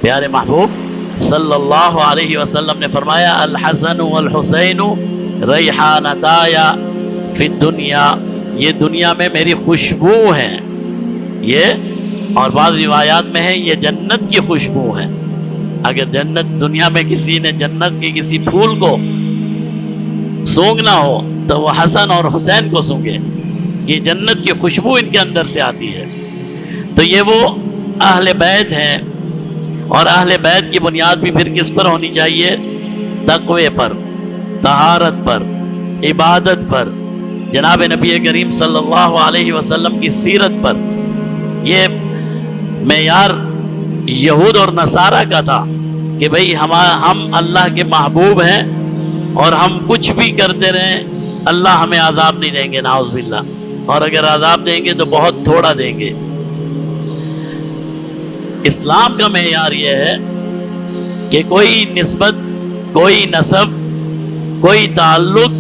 پیارے محبوب صلی اللہ علیہ وسلم نے فرمایا الحسن والحسین ریحانتایا فی الدنیا، یہ دنیا میں میری خوشبو ہیں، یہ اور بعض روایات میں ہے یہ جنت کی خوشبو ہیں۔ اگر جنت دنیا میں کسی نے جنت کے کسی پھول کو سونگنا ہو تو وہ حسن اور حسین کو سونگے، یہ جنت کی خوشبو ان کے اندر سے آتی ہے۔ تو یہ وہ اہل بیت ہیں، اور اہل بیت کی بنیاد بھی پھر کس پر ہونی چاہیے؟ تقوی پر، طہارت پر، عبادت پر، جناب نبی کریم صلی اللہ علیہ وسلم کی سیرت پر۔ یہ معیار یہود اور نصارہ کا تھا کہ بھئی ہم اللہ کے محبوب ہیں اور ہم کچھ بھی کرتے رہیں اللہ ہمیں عذاب نہیں دیں گے، نعوذ باللہ، اور اگر عذاب دیں گے تو بہت تھوڑا دیں گے۔ اسلام کا معیار یہ ہے کہ کوئی نسبت، کوئی نسب، کوئی تعلق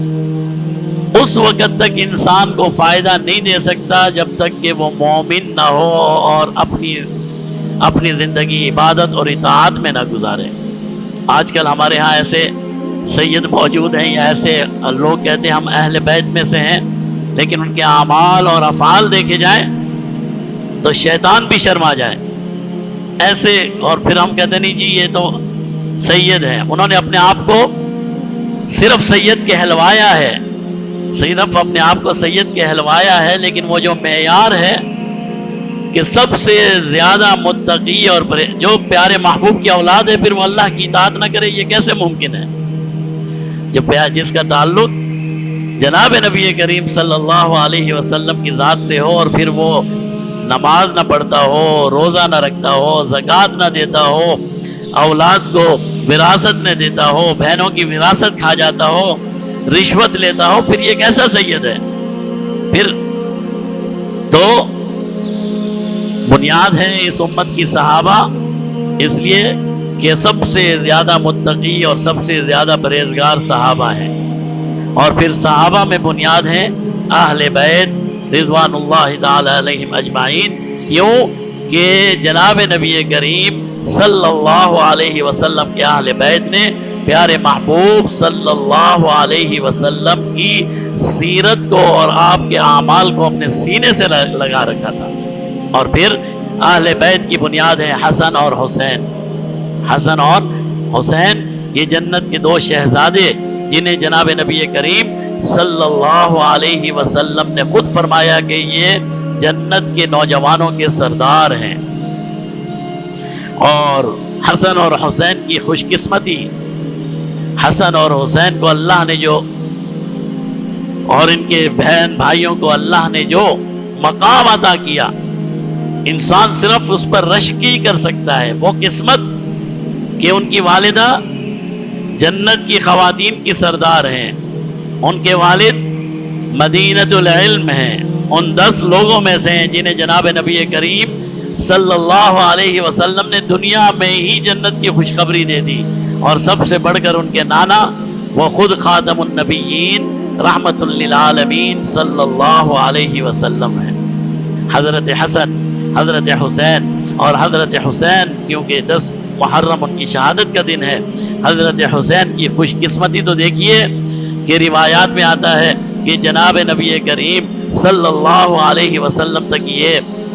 اس وقت تک انسان کو فائدہ نہیں دے سکتا جب تک کہ وہ مومن نہ ہو اور اپنی زندگی عبادت اور اطاعت میں نہ گزارے۔ آج کل ہمارے ہاں ایسے سید موجود ہیں یا ایسے لوگ کہتے ہیں ہم اہل بیت میں سے ہیں، لیکن ان کے اعمال اور افعال دیکھے جائیں تو شیطان بھی شرما جائے ایسے، اور پھر ہم کہتے نہیں جی یہ تو سید ہیں، انہوں نے اپنے آپ کو صرف سید کہلوایا ہے، صرف اپنے آپ کو سید کہلوایا ہے، لیکن وہ جو معیار ہے کہ سب سے زیادہ متقی اور جو پیارے محبوب کی اولاد ہے پھر وہ اللہ کی اطاعت نہ کرے، یہ کیسے ممکن ہے؟ جس کا تعلق جناب نبی کریم صلی اللہ علیہ وسلم کی ذات سے ہو، اور پھر وہ نماز نہ پڑھتا ہو، روزہ نہ رکھتا ہو، زکوٰۃ نہ دیتا ہو، اولاد کو وراثت نہ دیتا ہو، بہنوں کی وراثت کھا جاتا ہو، رشوت لیتا ہو، پھر یہ کیسا سید ہے؟ پھر تو بنیاد ہے اس امت کی صحابہ، اس لیے کہ سب سے زیادہ متقی اور سب سے زیادہ پرہیزگار صحابہ ہیں، اور پھر صحابہ میں بنیاد ہیں اہل بیت رضوان اللہ تعالی علیہم اجمعین۔ کیوں کہ جناب نبی کریم صلی اللہ علیہ وسلم کے اہل بیت نے پیارے محبوب صلی اللہ علیہ وسلم کی سیرت کو اور آپ کے اعمال کو اپنے سینے سے لگا رکھا تھا۔ اور پھر اہل بیت کی بنیاد ہے حسن اور حسین۔ حسن اور حسین یہ جنت کے دو شہزادے جنہیں جناب نبی کریم صلی اللہ علیہ وسلم نے خود فرمایا کہ یہ جنت کے نوجوانوں کے سردار ہیں۔ اور حسن اور حسین کی خوش قسمتی، حسن اور حسین کو اللہ نے جو، اور ان کے بہن بھائیوں کو اللہ نے جو مقام عطا کیا، انسان صرف اس پر رشک کر سکتا ہے۔ وہ قسمت کہ ان کی والدہ جنت کی خواتین کی سردار ہیں، ان کے والد مدینۃ العلم ہیں، ان 10 لوگوں میں سے ہیں جنہیں جناب نبی کریم صلی اللہ علیہ وسلم نے دنیا میں ہی جنت کی خوشخبری دے دی، اور سب سے بڑھ کر ان کے نانا وہ خود خاتم النبیین رحمت للعالمین صلی اللہ علیہ وسلم ہیں۔ حضرت حسن، حضرت حسین، اور حضرت حسین کیونکہ 10 محرم ان کی شہادت کا دن ہے، حضرت حسین کی خوش قسمتی تو دیکھیے کہ روایات میں آتا ہے کہ جناب نبی کریم صلی اللہ علیہ وسلم تک یہ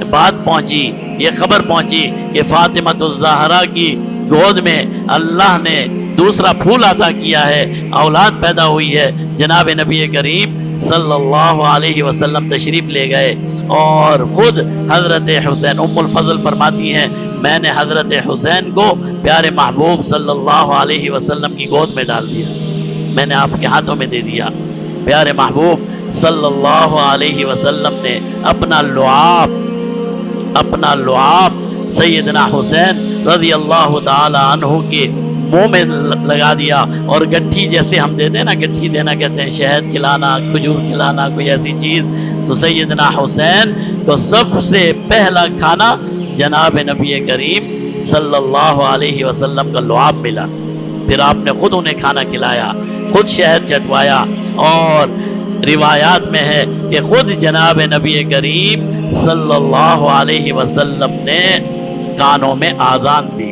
بات پہنچی، یہ خبر پہنچی کہ فاطمہ الزہرا کی گود میں اللہ نے دوسرا پھول عطا کیا ہے، اولاد پیدا ہوئی ہے۔ جناب نبی کریم صلی اللہ علیہ وسلم تشریف لے گئے، اور خود حضرت حسین، ام الفضل فرماتی ہیں میں نے حضرت حسین کو پیارے محبوب صلی اللہ علیہ وسلم کی گود میں ڈال دیا، میں نے آپ کے ہاتھوں میں دے دیا۔ پیارے محبوب صلی اللہ علیہ وسلم نے اپنا لعاب سیدنا حسین رضی اللہ تعالی عنہ کے منہ میں لگا دیا، اور گٹھی جیسے ہم دیتے ہیں نا، گٹھی دینا کہتے ہیں شہد کھلانا، کھجور کھلانا، کوئی ایسی چیز، تو سیدنا حسین کو سب سے پہلا کھانا جناب نبی کریم صلی اللہ علیہ وسلم کا لعاب ملا، پھر آپ نے خود انہیں کھانا کھلایا، خود شہد چٹوایا، اور روایات میں ہے کہ خود جناب نبی کریم صلی اللہ علیہ وسلم نے کانوں میں آذان دی۔